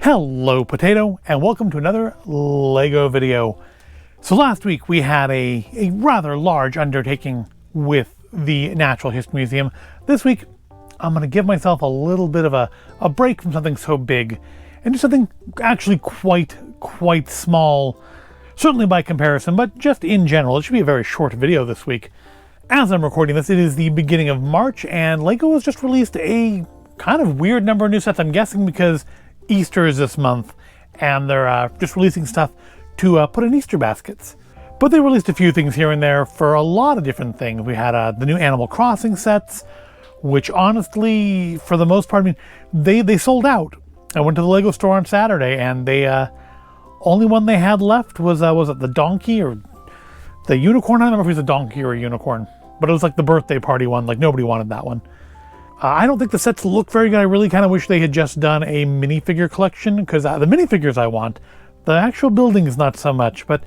Hello Potato, and welcome to another LEGO video. So last week we had a rather large undertaking with the Natural History Museum. This week I'm going to give myself a little bit of a break from something so big and do something actually quite small, certainly by comparison, but just in general. It should be a very short video this week. As I'm recording this, it is the beginning of March, and LEGO has just released a kind of weird number of new sets. I'm guessing because Easter is this month, and they're just releasing stuff to put in Easter baskets. But they released a few things here and there for a lot of different things. We had the new Animal Crossing sets, which honestly, for the most part, I mean, they sold out. I went to the LEGO store on Saturday, and they only one they had left was it the donkey or the unicorn? I don't remember if it was a donkey or a unicorn, but it was like the birthday party one. Like, nobody wanted that one. I don't think the sets look very good. I really kind of wish they had just done a minifigure collection, because the minifigures I want. The actual building is not so much, but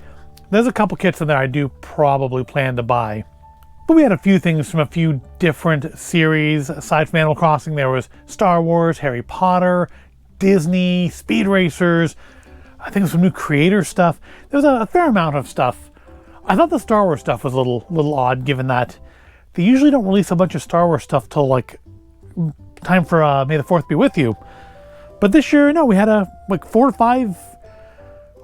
there's a couple kits in there I do probably plan to buy. But we had a few things from a few different series. Aside from Animal Crossing, there was Star Wars, Harry Potter, Disney, Speed Racers. I think some new creator stuff. There was a fair amount of stuff. I thought the Star Wars stuff was a little odd, given that they usually don't release a bunch of Star Wars stuff till like time for May the 4th be with you. But this year, no, we had like 4 or 5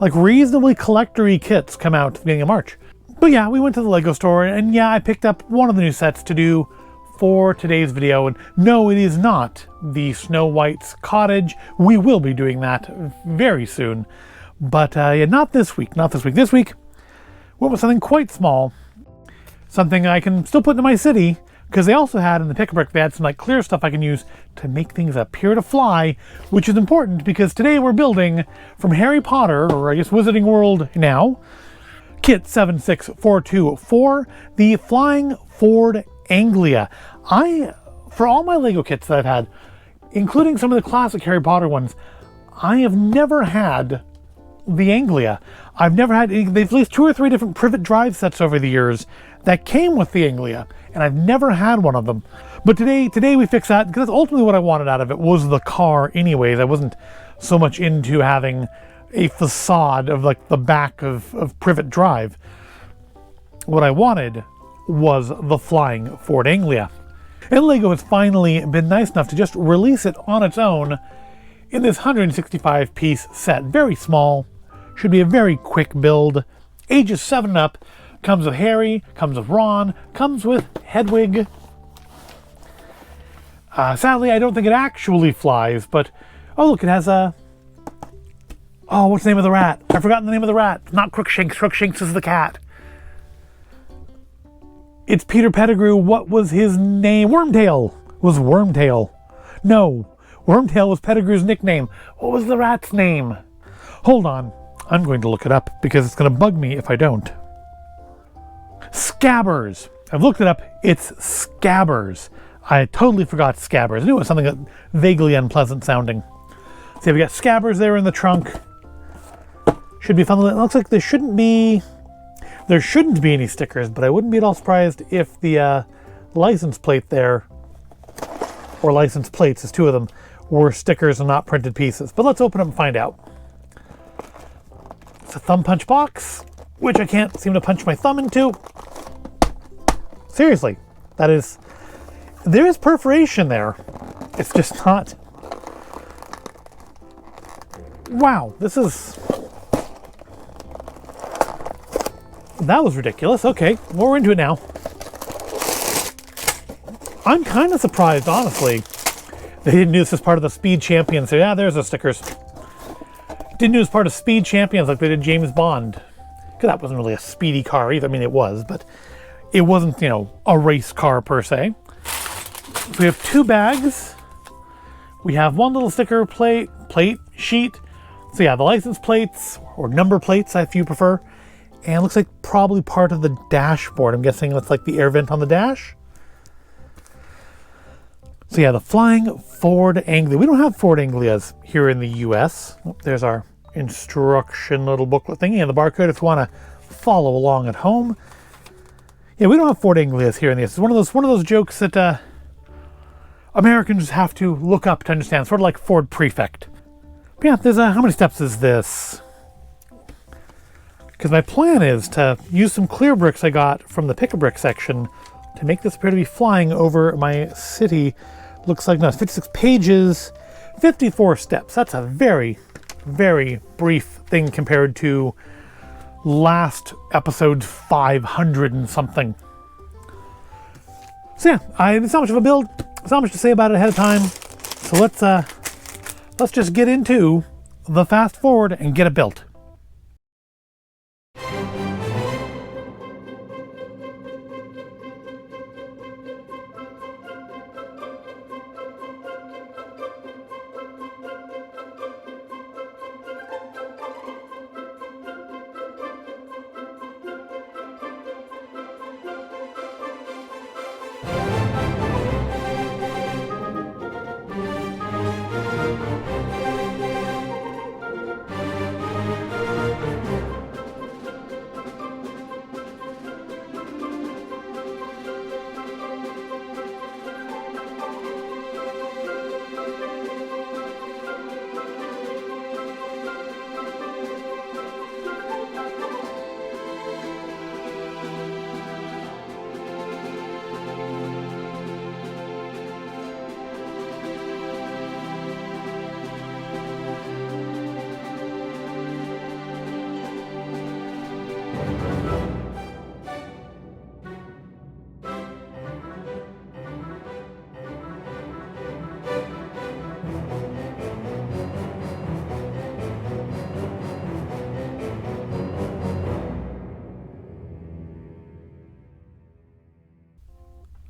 like reasonably collector-y kits come out at the beginning of March. But yeah, we went to the LEGO store, and yeah, I picked up one of the new sets to do for today's video. And no, it is not the Snow White's cottage. We will be doing that very soon. But yeah, not this week. This week, went with something quite small. Something I can still put into my city, because they also had in the pick-a-brick, they had some like clear stuff I can use to make things appear to fly, which is important because today we're building from Harry Potter, or I guess Wizarding World now, Kit 76424, the Flying Ford Anglia. For all my LEGO kits that I've had, including some of the classic Harry Potter ones, I have never had the Anglia. I've never had any. They've released 2 or 3 different Privet Drive sets over the years that came with the Anglia, and I've never had one of them. But today we fixed that, because that's ultimately what I wanted out of it, was the car anyways. I wasn't so much into having a facade of like the back of Privet Drive. What I wanted was the Flying Ford Anglia. And LEGO has finally been nice enough to just release it on its own in this 165 piece set. Very small, should be a very quick build. Ages 7 and up. Comes with Harry, comes with Ron, comes with Hedwig. Sadly, I don't think it actually flies, but oh look, it has a... Oh, what's the name of the rat? I've forgotten the name of the rat. It's not Crookshanks. Crookshanks is the cat. It's Peter Pettigrew. What was his name? Wormtail. Was Wormtail. No, Wormtail was Pettigrew's nickname. What was the rat's name? Hold on. I'm going to look it up, because it's going to bug me if I don't. Scabbers. I've looked it up. It's Scabbers. I totally forgot Scabbers. I knew it was something that vaguely unpleasant sounding. So we got Scabbers there in the trunk. Should be fun. It looks like there shouldn't be any stickers, but I wouldn't be at all surprised if the license plate there, or license plates, there's 2 of them, were stickers and not printed pieces. But let's open them and find out. It's a thumb punch box, which I can't seem to punch my thumb into. Seriously, there is perforation there. It's just not. Wow, that was ridiculous. Okay, well, we're into it now. I'm kind of surprised, honestly. They didn't do this as part of the Speed Champions. So yeah, there's the stickers. Didn't do it as part of Speed Champions like they did James Bond. Because that wasn't really a speedy car either. I mean, it was, but it wasn't, a race car per se. So we have 2 bags. We have 1 little sticker plate sheet. So yeah, the license plates, or number plates if you prefer. And it looks like probably part of the dashboard. I'm guessing that's like the air vent on the dash. So yeah, the Flying Ford Anglia. We don't have Ford Anglias here in the US. Oh, there's our instruction little booklet thingy and the barcode if you want to follow along at home. Yeah, we don't have Ford Anglias here in the US. It's one of those jokes that Americans have to look up to understand, sort of like Ford Prefect. But yeah, there's how many steps is this? Because my plan is to use some clear bricks I got from the pick-a-brick section to make this appear to be flying over my city. Looks like, no, it's 56 pages, 54 steps. That's a very, very brief thing compared to last episode's 500 and something. So yeah, it's not much of a build. There's not much to say about it ahead of time. So let's just get into the fast forward and get it built.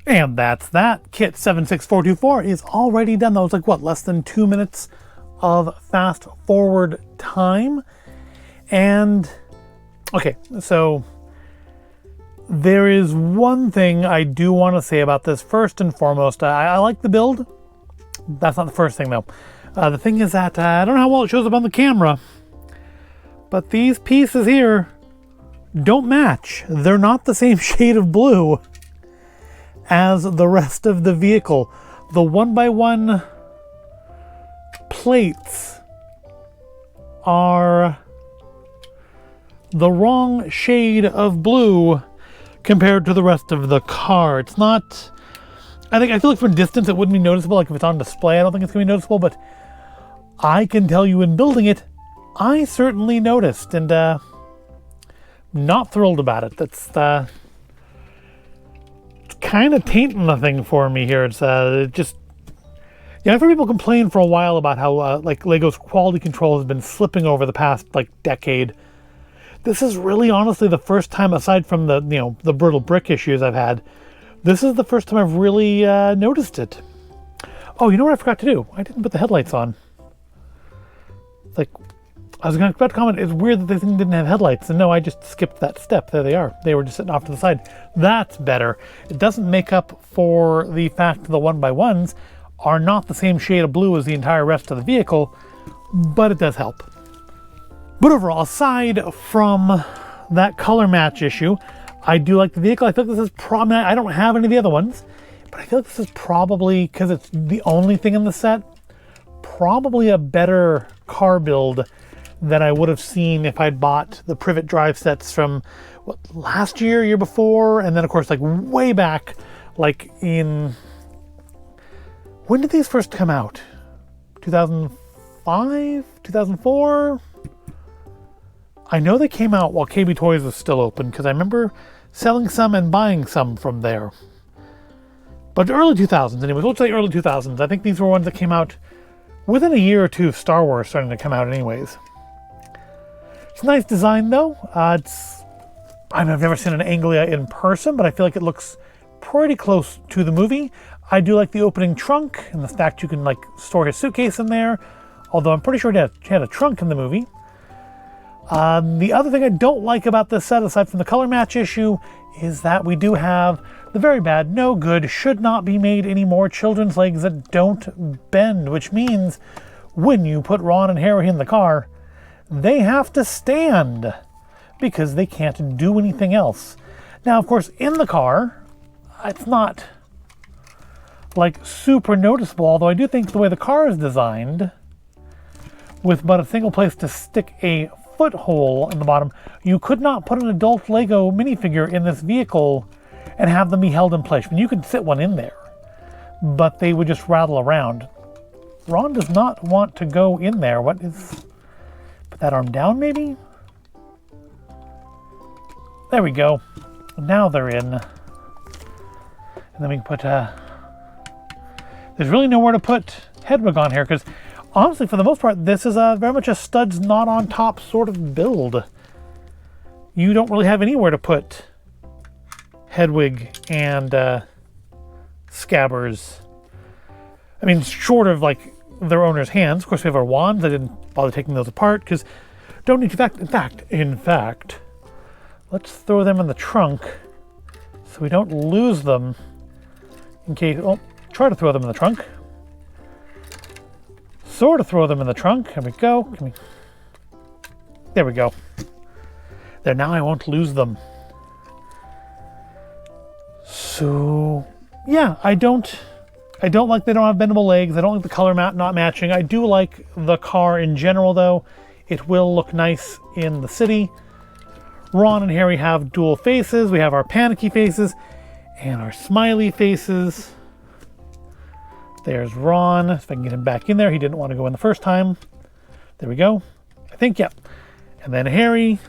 And that's that. Kit 76424 is already done. That was like, what, less than 2 minutes of fast forward time. And, okay, so there is one thing I do want to say about this. First and foremost, I like the build. That's not the first thing, though. The thing is that, I don't know how well it shows up on the camera, but these pieces here don't match. They're not the same shade of blue as the rest of the vehicle. The 1x1 plates are the wrong shade of blue compared to the rest of the car. It's not, I feel like from a distance it wouldn't be noticeable. Like if it's on display, I don't think it's gonna be noticeable, but I can tell you in building it, I certainly noticed, and not thrilled about it. That's kind of tainting the thing for me here. It's just, I've heard people complain for a while about how like LEGO's quality control has been slipping over the past like decade. This is really honestly the first time, aside from the the brittle brick issues I've had, this is the first time I've really noticed it. Oh, you know what I forgot to do? I didn't put the headlights on. Like, I was about to comment, it's weird that this thing didn't have headlights, and no, I just skipped that step. There they are. They were just sitting off to the side. That's better. It doesn't make up for the fact the 1x1s are not the same shade of blue as the entire rest of the vehicle, but it does help. But overall, aside from that color match issue, I do like the vehicle. I feel like this is probably, I don't have any of the other ones, but I feel like this is probably, because it's the only thing in the set, probably a better car build than I would have seen if I'd bought the Privet Drive sets from what, last year before, and then of course like way back, like in, when did these first come out? 2005? 2004? I know they came out while KB Toys was still open, because I remember selling some and buying some from there. But early 2000s anyways, we'll say early 2000s. I think these were ones that came out within a year or two of Star Wars starting to come out anyways. It's a nice design though. I've never seen an Anglia in person, but I feel like it looks pretty close to the movie. I do like the opening trunk and the fact you can like store his suitcase in there, although I'm pretty sure he had a trunk in the movie. The other thing I don't like about this set, aside from the color match issue, is that we do have the very bad, no good, should not be made anymore children's legs that don't bend, which means when you put Ron and Harry in the car, they have to stand because they can't do anything else. Now, of course, in the car, it's not like super noticeable, although I do think the way the car is designed with but a single place to stick a foothole in the bottom, you could not put an adult Lego minifigure in this vehicle and have them be held in place. I mean, you could sit one in there, but they would just rattle around. Ron does not want to go in there. What is... Put that arm down, maybe? There we go. Now they're in. And then we can put... There's really nowhere to put Hedwig on here, because honestly, for the most part, this is very much a studs not on top sort of build. You don't really have anywhere to put Hedwig and Scabbers. I mean, short of like their owner's hands. Of course, we have our wands. I didn't bother taking those apart because don't need to. In fact, let's throw them in the trunk so we don't lose them in case. Oh, try to throw them in the trunk. Sort of throw them in the trunk. Here we go. There we go. There, now I won't lose them. So, yeah, I don't like they don't have bendable legs. I don't like the color not matching. I do like the car in general, though. It will look nice in the city. Ron and Harry have dual faces. We have our panicky faces and our smiley faces. There's Ron. If I can get him back in there. He didn't want to go in the first time. There we go. I think, yep. And then Harry.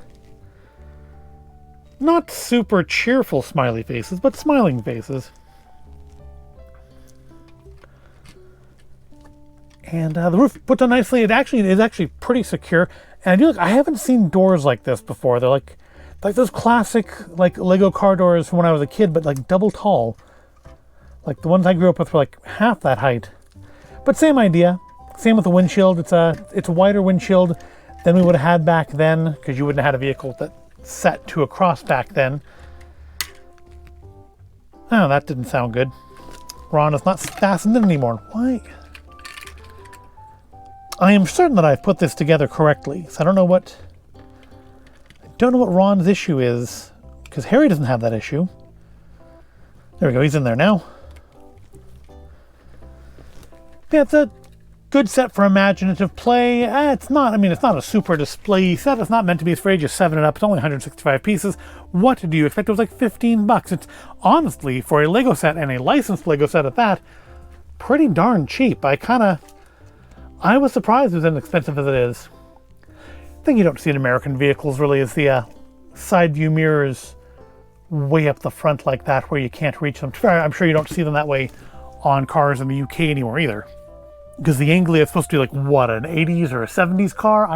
Not super cheerful smiley faces, but smiling faces. And the roof puts on nicely. It is actually pretty secure. And I haven't seen doors like this before. They're like those classic like Lego car doors from when I was a kid, but like double tall. Like the ones I grew up with were like half that height. But same idea. Same with the windshield. It's a wider windshield than we would have had back then, because you wouldn't have had a vehicle that set to a cross back then. Oh, that didn't sound good. Ron is not fastened in anymore. Why? I am certain that I've put this together correctly, so I don't know what Ron's issue is, because Harry doesn't have that issue. There we go, he's in there now. Yeah, it's a good set for imaginative play. It's not a super display set. It's not meant to be for ages 7 and up. It's only 165 pieces. What do you expect? It was like $15. It's honestly, for a Lego set, and a licensed Lego set at that, pretty darn cheap. I was surprised it was as inexpensive as it is. The thing you don't see in American vehicles really is the side view mirrors way up the front like that where you can't reach them. I'm sure you don't see them that way on cars in the UK anymore either. Because the Anglia is supposed to be like, what, an 80s or a 70s car?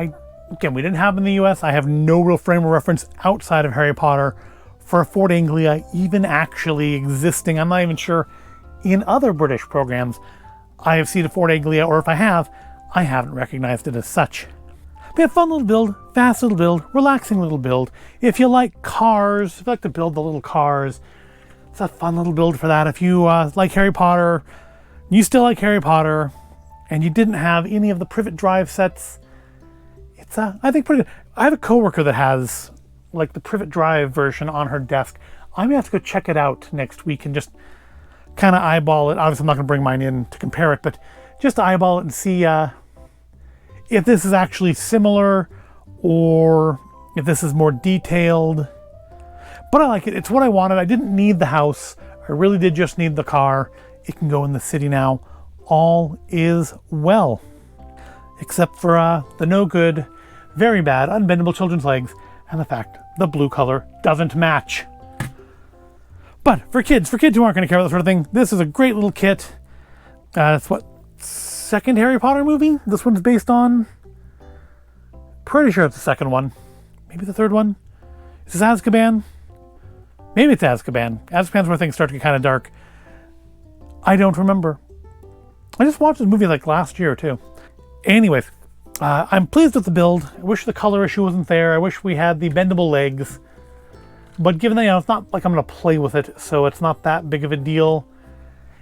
Again, we didn't have them in the US. I have no real frame of reference outside of Harry Potter for a Ford Anglia even actually existing. I'm not even sure in other British programs I have seen a Ford Anglia, or if I haven't recognized it as such. But a fun little build, fast little build, relaxing little build. If you like cars, if you like to build the little cars, it's a fun little build for that. If you like Harry Potter, you still like Harry Potter, and you didn't have any of the Privet Drive sets, it's I think pretty good. I have a coworker that has like the Privet Drive version on her desk. I'm gonna have to go check it out next week and just kind of eyeball it. Obviously, I'm not gonna bring mine in to compare it, but just eyeball it and see if this is actually similar or if this is more detailed. But I like it. It's what I wanted. I didn't need the house. I really did just need the car. It can go in the city now. All is well. Except for the no good, very bad, unbendable children's legs and the fact the blue color doesn't match. But for kids who aren't going to care about that sort of thing, this is a great little kit. It's what, second Harry Potter movie this one's based on? Pretty sure it's the second one. Maybe the third one? Is this Azkaban? Maybe it's Azkaban. Azkaban's where things start to get kind of dark. I don't remember. I just watched this movie like last year too. Anyways, I'm pleased with the build. I wish the color issue wasn't there. I wish we had the bendable legs. But given that, it's not like I'm going to play with it, so it's not that big of a deal.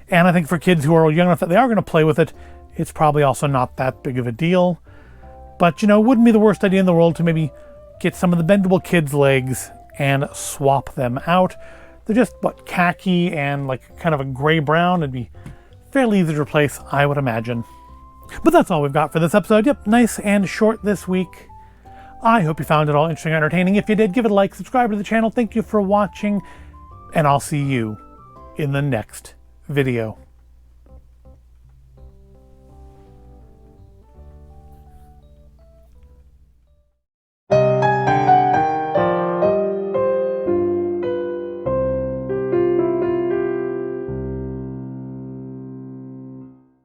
And I think for kids who are young enough that they are going to play with it, it's probably also not that big of a deal. But, it wouldn't be the worst idea in the world to maybe get some of the bendable kids' legs and swap them out. They're just, khaki and like kind of a gray-brown. It'd be fairly easy to replace, I would imagine. But that's all we've got for this episode. Yep, nice and short this week. I hope you found it all interesting and entertaining. If you did, give it a like, subscribe to the channel. Thank you for watching, and I'll see you in the next video.